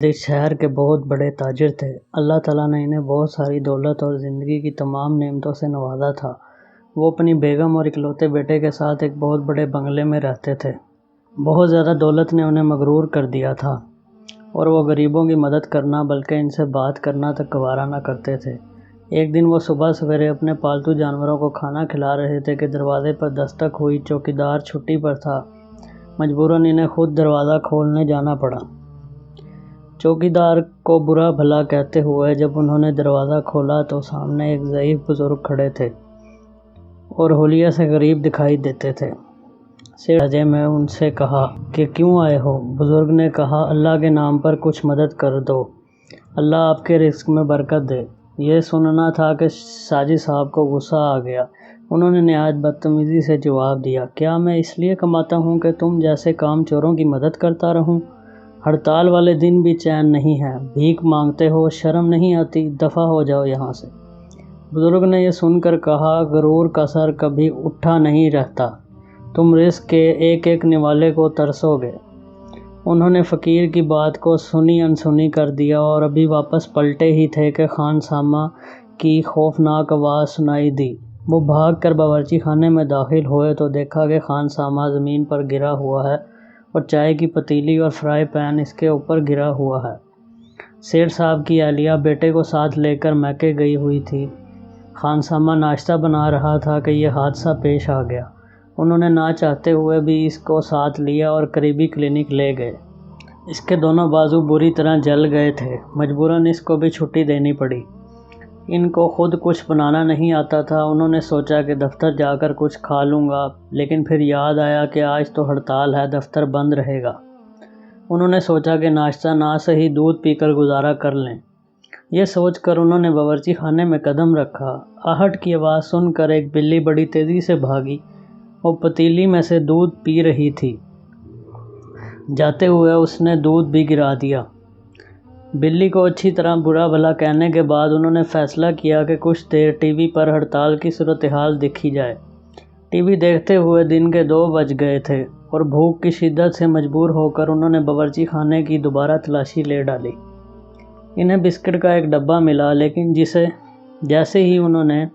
اس شہر کے بہت بڑے تاجر تھے۔ اللہ تعالیٰ نے انہیں بہت ساری دولت اور زندگی کی تمام نعمتوں سے نوازا تھا۔ وہ اپنی بیگم اور اکلوتے بیٹے کے ساتھ ایک بہت بڑے بنگلے میں رہتے تھے۔ بہت زیادہ دولت نے انہیں مغرور کر دیا تھا اور وہ غریبوں کی مدد کرنا بلکہ ان سے بات کرنا تک گوارا نہ کرتے تھے۔ ایک دن وہ صبح سویرے اپنے پالتو جانوروں کو کھانا کھلا رہے تھے کہ دروازے پر دستک ہوئی۔ چوکیدار چھٹی پر تھا، مجبوراً انہیں خود دروازہ کھولنے جانا پڑا۔ چوکیدار کو برا بھلا کہتے ہوئے جب انہوں نے دروازہ کھولا تو سامنے ایک ضعیف بزرگ کھڑے تھے اور حلیے سے غریب دکھائی دیتے تھے۔ سیٹھ لہجے میں ان سے کہا کہ کیوں آئے ہو؟ بزرگ نے کہا اللہ کے نام پر کچھ مدد کر دو، اللہ آپ کے رزق میں برکت دے۔ یہ سننا تھا کہ ساجد صاحب کو غصہ آ گیا۔ انہوں نے نہایت بدتمیزی سے جواب دیا، کیا میں اس لیے کماتا ہوں کہ تم جیسے کام چوروں کی مدد کرتا رہوں؟ ہڑتال والے دن بھی چین نہیں ہے، بھیک مانگتے ہو، شرم نہیں آتی؟ دفع ہو جاؤ یہاں سے۔ بزرگ نے یہ سن کر کہا، غرور کا سر کبھی اٹھا نہیں رہتا، تم رزق کے ایک ایک نوالے کو ترسو گے۔ انہوں نے فقیر کی بات کو سنی انسنی کر دیا اور ابھی واپس پلٹے ہی تھے کہ خان سامہ کی خوفناک آواز سنائی دی۔ وہ بھاگ کر باورچی خانے میں داخل ہوئے تو دیکھا کہ خان سامہ زمین پر گرا ہوا ہے اور چائے کی پتیلی اور فرائی پین اس کے اوپر گرا ہوا ہے۔ سیٹھ صاحب کی اہلیہ بیٹے کو ساتھ لے کر میکے گئی ہوئی تھی۔ خان سامہ ناشتہ بنا رہا تھا کہ یہ حادثہ پیش آ گیا۔ انہوں نے نہ چاہتے ہوئے بھی اس کو ساتھ لیا اور قریبی کلینک لے گئے۔ اس کے دونوں بازو بری طرح جل گئے تھے، مجبوراً اس کو بھی چھٹی دینی پڑی۔ ان کو خود کچھ بنانا نہیں آتا تھا۔ انہوں نے سوچا کہ دفتر جا کر کچھ کھا لوں گا، لیکن پھر یاد آیا کہ آج تو ہڑتال ہے، دفتر بند رہے گا۔ انہوں نے سوچا کہ ناشتہ نہ صحیح دودھ پی کر گزارا کر لیں۔ یہ سوچ کر انہوں نے باورچی خانے میں قدم رکھا۔ آہٹ کی آواز سن کر ایک بلی بڑی تیزی سے بھاگی۔ وہ پتیلی میں سے دودھ پی رہی تھی۔ جاتے ہوئے اس نے دودھ بھی گرا دیا۔ بلی کو اچھی طرح برا بھلا کہنے کے بعد انہوں نے فیصلہ کیا کہ کچھ دیر ٹی وی پر ہڑتال کی صورتحال دیکھی جائے۔ ٹی وی دیکھتے ہوئے دن کے 2 بج گئے تھے اور بھوک کی شدت سے مجبور ہو کر انہوں نے باورچی خانے کی دوبارہ تلاشی لے ڈالی۔ انہیں بسکٹ کا ایک ڈبہ ملا، لیکن جیسے ہی انہوں نے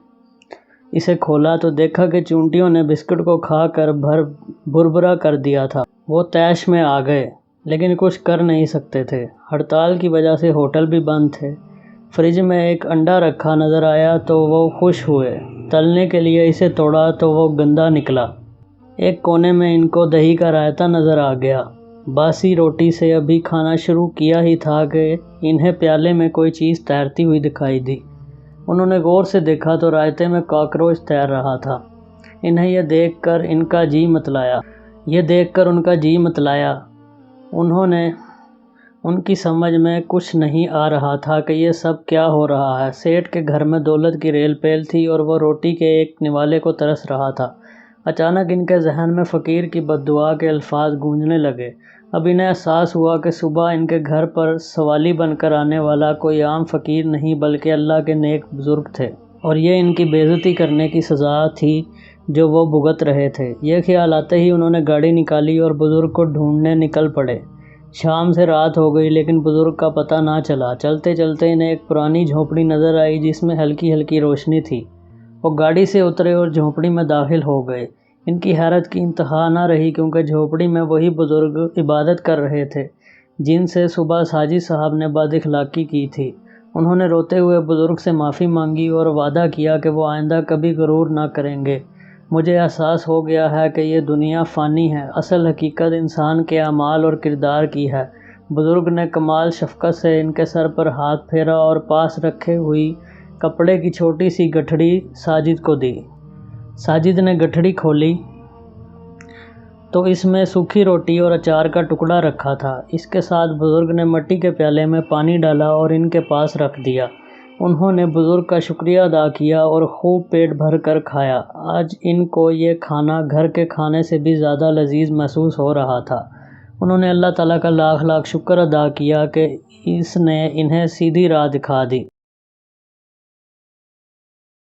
اسے کھولا تو دیکھا کہ چونٹیوں نے بسکٹ کو کھا کر بھربھرا کر دیا تھا۔ وہ طیش میں آ گئے، لیکن کچھ کر نہیں سکتے تھے۔ ہڑتال کی وجہ سے ہوٹل بھی بند تھے۔ فریج میں ایک انڈا رکھا نظر آیا تو وہ خوش ہوئے۔ تلنے کے لیے اسے توڑا تو وہ گندا نکلا۔ ایک کونے میں ان کو دہی کا رائتہ نظر آ گیا۔ باسی روٹی سے ابھی کھانا شروع کیا ہی تھا کہ انہیں پیالے میں کوئی چیز تیرتی ہوئی دکھائی دی۔ انہوں نے غور سے دیکھا تو رائتے میں کاکروچ تیر رہا تھا۔ انہیں یہ دیکھ کر ان کا جی متلایا۔ ان کی سمجھ میں کچھ نہیں آ رہا تھا کہ یہ سب کیا ہو رہا ہے۔ سیٹھ کے گھر میں دولت کی ریل پیل تھی اور وہ روٹی کے ایک نوالے کو ترس رہا تھا۔ اچانک ان کے ذہن میں فقیر کی بد دعا کے الفاظ گونجنے لگے۔ اب انہیں احساس ہوا کہ صبح ان کے گھر پر سوالی بن کر آنے والا کوئی عام فقیر نہیں بلکہ اللہ کے نیک بزرگ تھے، اور یہ ان کی بے عزتی کرنے کی سزا تھی جو وہ بھگت رہے تھے۔ یہ خیال آتے ہی انہوں نے گاڑی نکالی اور بزرگ کو ڈھونڈنے نکل پڑے۔ شام سے رات ہو گئی لیکن بزرگ کا پتہ نہ چلا۔ چلتے چلتے انہیں ایک پرانی جھونپڑی نظر آئی جس میں ہلکی ہلکی روشنی تھی۔ وہ گاڑی سے اترے اور جھونپڑی میں داخل ہو گئے۔ ان کی حیرت کی انتہا نہ رہی کیونکہ جھونپڑی میں وہی بزرگ عبادت کر رہے تھے جن سے صبح ساجد صاحب نے بد اخلاقی کی تھی۔ انہوں نے روتے ہوئے بزرگ سے معافی مانگی اور وعدہ کیا کہ وہ آئندہ کبھی غرور نہ کریں گے۔ مجھے احساس ہو گیا ہے کہ یہ دنیا فانی ہے، اصل حقیقت انسان کے اعمال اور کردار کی ہے۔ بزرگ نے کمال شفقت سے ان کے سر پر ہاتھ پھیرا اور پاس رکھی ہوئی کپڑے کی چھوٹی سی گٹھڑی ساجد کو دی۔ ساجد نے گٹھڑی کھولی تو اس میں سوکھی روٹی اور اچار کا ٹکڑا رکھا تھا۔ اس کے ساتھ بزرگ نے مٹی کے پیالے میں پانی ڈالا اور ان کے پاس رکھ دیا۔ انہوں نے بزرگ کا شکریہ ادا کیا اور خوب پیٹ بھر کر کھایا۔ آج ان کو یہ کھانا گھر کے کھانے سے بھی زیادہ لذیذ محسوس ہو رہا تھا۔ انہوں نے اللہ تعالیٰ کا لاکھ لاکھ شکر ادا کیا کہ اس نے انہیں سیدھی راہ دکھا دی۔